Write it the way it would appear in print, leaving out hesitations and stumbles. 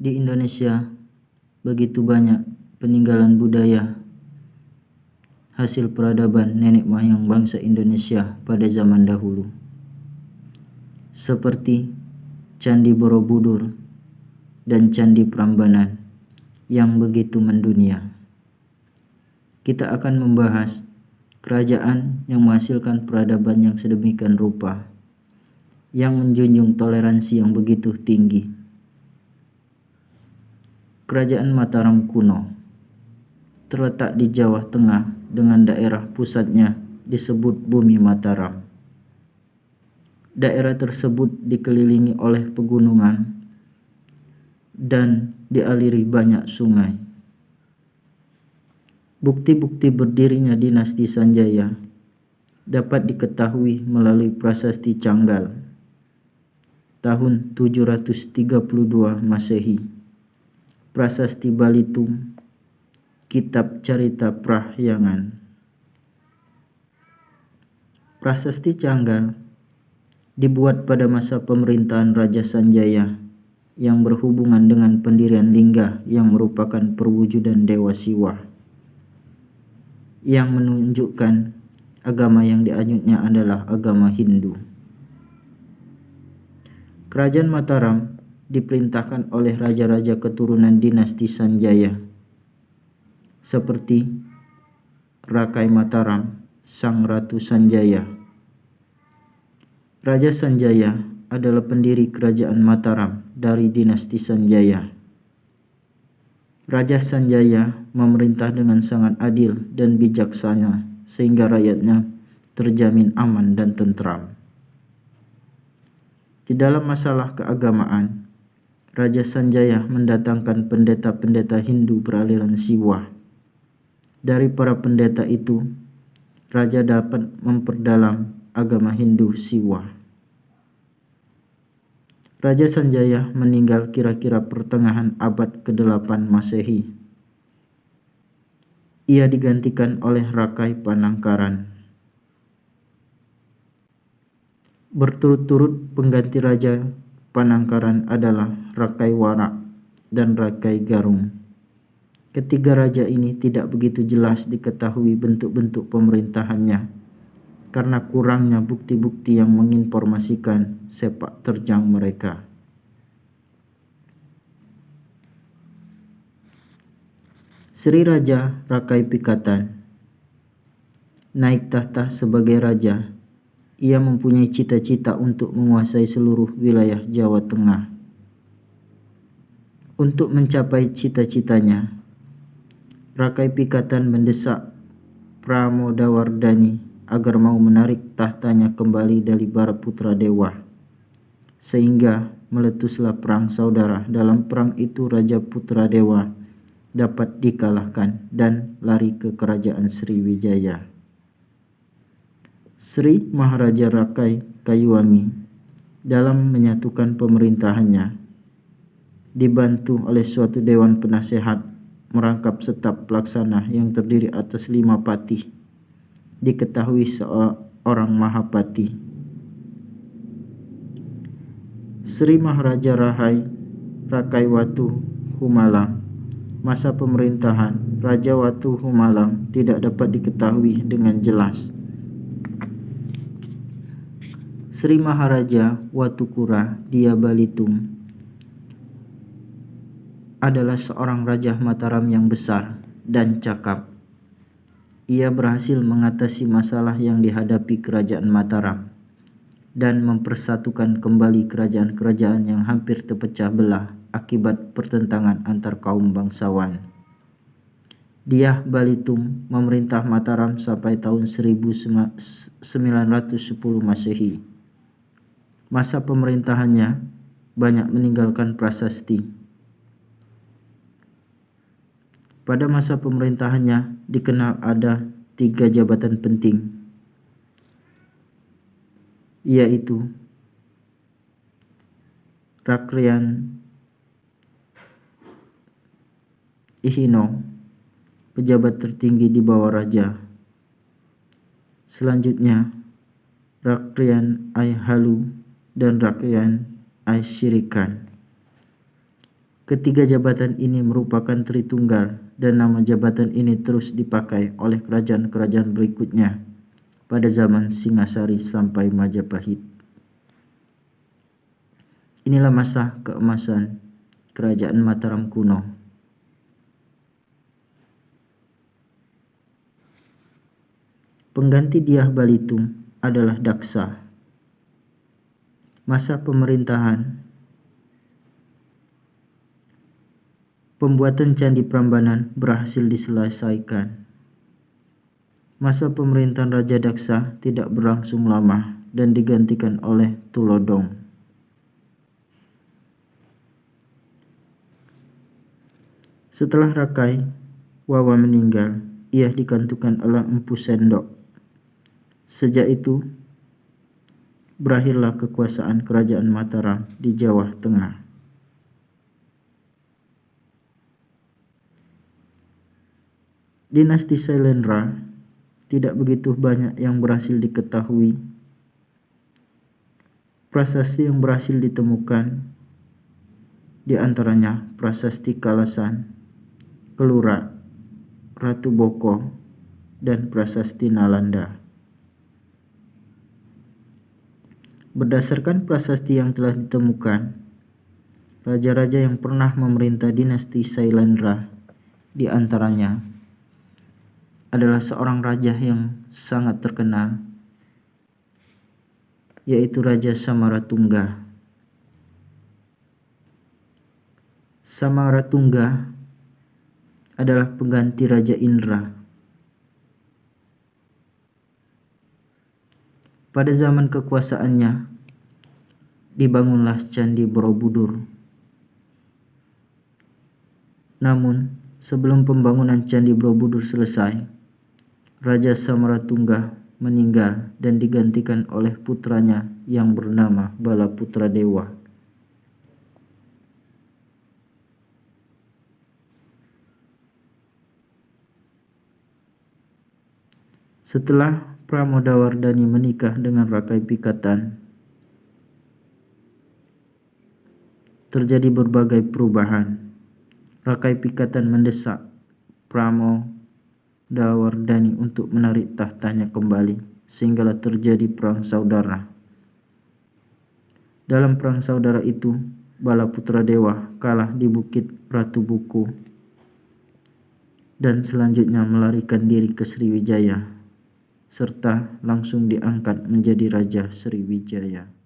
Di Indonesia, begitu banyak peninggalan budaya hasil peradaban nenek moyang bangsa Indonesia pada zaman dahulu, seperti Candi Borobudur dan Candi Prambanan yang begitu mendunia. Kita akan membahas kerajaan yang menghasilkan peradaban yang sedemikian rupa, yang menjunjung toleransi yang begitu tinggi. Kerajaan Mataram kuno terletak di Jawa Tengah dengan daerah pusatnya disebut Bumi Mataram. Daerah tersebut dikelilingi oleh pegunungan dan dialiri banyak sungai. Bukti-bukti berdirinya dinasti Sanjaya dapat diketahui melalui prasasti Canggal tahun 732 Masehi, Prasasti Balitung, Kitab Carita Prahyangan. Prasasti Canggal dibuat pada masa pemerintahan Raja Sanjaya yang berhubungan dengan pendirian lingga yang merupakan perwujudan Dewa Siwa, yang menunjukkan agama yang dianutnya adalah agama Hindu. Kerajaan Mataram diperintahkan oleh raja-raja keturunan dinasti Sanjaya seperti Rakai Mataram, Sang Ratu Sanjaya. Raja Sanjaya adalah pendiri kerajaan Mataram dari dinasti Sanjaya. Raja Sanjaya memerintah dengan sangat adil dan bijaksana sehingga rakyatnya terjamin aman dan tentram. Di dalam masalah keagamaan, Raja Sanjaya mendatangkan pendeta-pendeta Hindu beraliran Siwa. Dari para pendeta itu, Raja dapat memperdalam agama Hindu Siwa. Raja Sanjaya meninggal kira-kira pertengahan abad ke-8 Masehi. Ia digantikan oleh Rakai Panangkaran. Berturut-turut pengganti Raja Panangkaran adalah Rakai Warak dan Rakai Garung. Ketiga raja ini tidak begitu jelas diketahui bentuk-bentuk pemerintahannya karena kurangnya bukti-bukti yang menginformasikan sepak terjang mereka. Sri Raja Rakai Pikatan naik tahta sebagai raja. Ia mempunyai cita-cita untuk menguasai seluruh wilayah Jawa Tengah. Untuk mencapai cita-citanya, Rakai Pikatan mendesak Pramodawardhani agar mau menarik tahtanya kembali dari Baraputra Dewa, sehingga meletuslah perang saudara. Dalam perang itu Raja Putra Dewa dapat dikalahkan dan lari ke kerajaan Sriwijaya. Sri Maharaja Rakai Kayuwangi dalam menyatukan pemerintahannya dibantu oleh suatu dewan penasehat merangkap setap pelaksana yang terdiri atas 5 patih, diketahui seorang Mahapati. Sri Maharaja Rakai Watu Humalang. Masa pemerintahan Raja Watu Humalang tidak dapat diketahui dengan jelas. Sri Maharaja Watukura Dia Balitung adalah seorang raja Mataram yang besar dan cakap. Ia berhasil mengatasi masalah yang dihadapi kerajaan Mataram dan mempersatukan kembali kerajaan-kerajaan yang hampir terpecah belah akibat pertentangan antar kaum bangsawan. Dia Balitung memerintah Mataram sampai tahun 1910 Masehi. Masa pemerintahannya banyak meninggalkan prasasti. Pada masa pemerintahannya dikenal ada 3 jabatan penting, yaitu Rakrian Ihino, pejabat tertinggi di bawah raja. Selanjutnya Rakrian Ai Halu dan Rakrian Ai Sirikan. Ketiga jabatan ini merupakan Tritunggal dan nama jabatan ini terus dipakai oleh kerajaan-kerajaan berikutnya pada zaman Singasari sampai Majapahit. Inilah masa keemasan Kerajaan Mataram kuno. Pengganti Dyah Balitung adalah Daksa. Masa pemerintahan pembuatan Candi Prambanan berhasil diselesaikan. Masa pemerintahan Raja Daksa tidak berlangsung lama dan digantikan oleh Tulodong. Setelah Rakai Wawa meninggal, ia digantikan oleh Empu Sendok. Sejak itu, berakhirlah kekuasaan Kerajaan Mataram di Jawa Tengah. Dinasti Sailendra tidak begitu banyak yang berhasil diketahui. Prasasti yang berhasil ditemukan di antaranya Prasasti Kalasan, Kelura, Ratu Boko, dan Prasasti Nalanda. Berdasarkan prasasti yang telah ditemukan, raja-raja yang pernah memerintah dinasti Sailendra di antaranya adalah seorang raja yang sangat terkenal, yaitu Raja Samaratungga. Samaratungga adalah pengganti Raja Indra. Pada zaman kekuasaannya, dibangunlah Candi Borobudur. Namun, sebelum pembangunan Candi Borobudur selesai, Raja Samaratungga meninggal dan digantikan oleh putranya yang bernama Balaputradewa. Setelah Pramodawardhani menikah dengan Rakai Pikatan, terjadi berbagai perubahan. Rakai Pikatan mendesak Pramodawardhani untuk menarik tahtanya kembali, sehinggalah terjadi perang saudara. Dalam perang saudara itu, Balaputradewa kalah di Bukit Ratu Buku dan selanjutnya melarikan diri ke Sriwijaya, serta langsung diangkat menjadi Raja Sriwijaya.